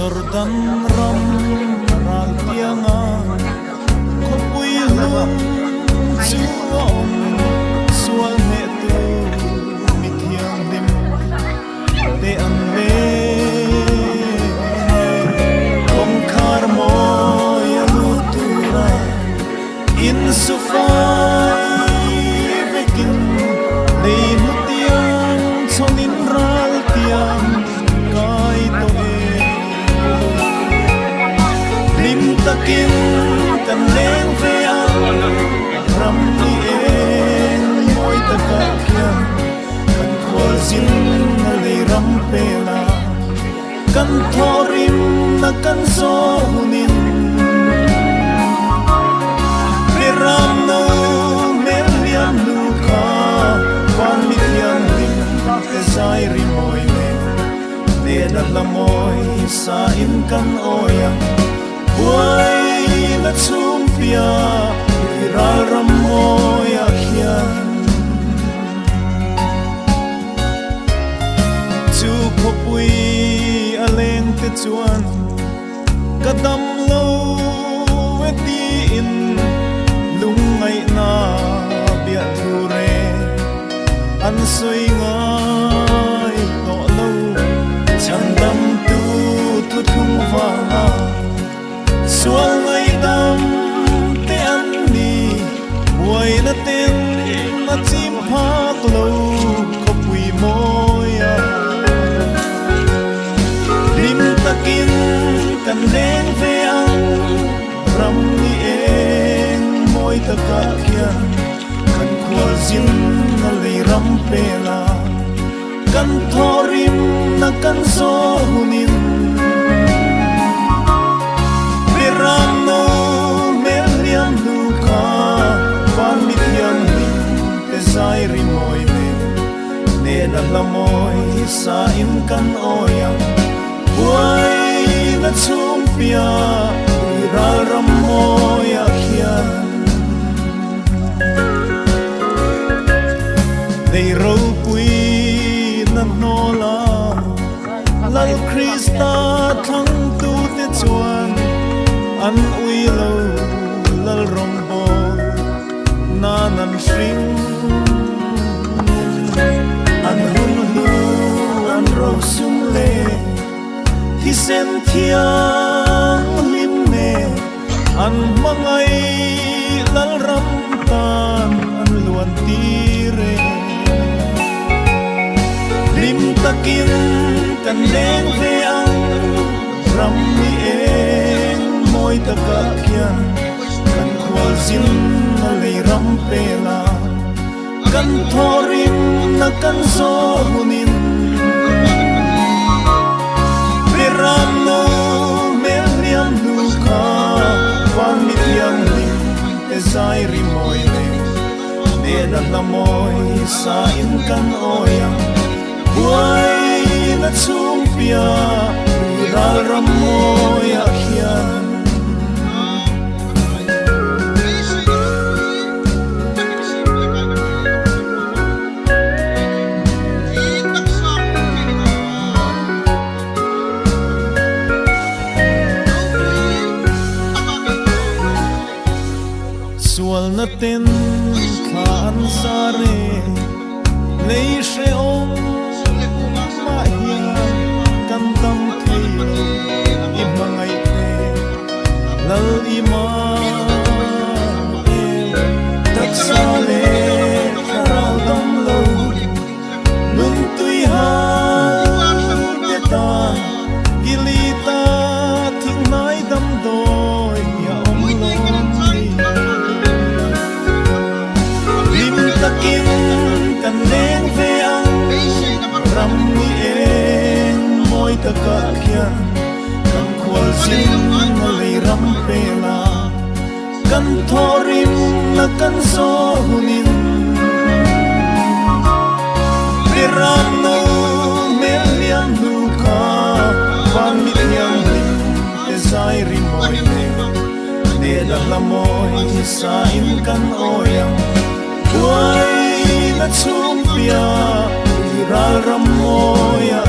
Jordan ram ral tianga khopui lung chuom sual me tu mi thiang dim te an le kong khar mo ya lu tura in sufai vekin nei mu tiang chonin ral tiang kai to takin kan leng ve ang ram ni en moi takakya kan khol zin na le ram pela kan thorim na kan so hunin ve ram no mel liam nu kha wan mi thiang din te sai ri moi ne na la moi sa in kan oyang Why na chumpia ral ram moya khian chu khopui aleng te chuan kadam lo veti in lungai na bia thure an soi ngai to lo chandam tu tu thung va sual ngai dam te an ni buai na ten na chim phak lo khopui moya lim takin kan leng ve ang ram ni eng moi takakya kan khwal zin na le ram pela kan thorim na kan so hunin ram no mel liam nu kha van mi thiang din te sai ri moi ne na la moi sa in kan oyang buai na chumpia ral ram moya khian dei ro pui na nola lal krista thang tu te chuan an ui lo lal rong bo na nan shring an hun lu an ro sum le hi sen thiang lim ne an mangai lal ram tan an luan ti re lim takin kan leng ve ang ram ni moi takakya kan khwal zin na le ram pela kan thorim na kan so hunin ve ram no mel liam nu kha wan mi thiang din te sai ri moi ne na la moi sa in kan oyang buai na chumpia ral ram moya khian sual na ten khan sare lei she om ma hian kan tam thei i mangai te lal i ma tak sale karal dam lo nun tui ha te ta gilita thing nai dam doi ya om lo takin kan leng ve ang ram ni eng moi takakya kan khwal zin na le ram pela kan thorim na kan so hunin ve ram no mel liam nu kha lamoy sa in kan oyang buhay na chumpia iraram moya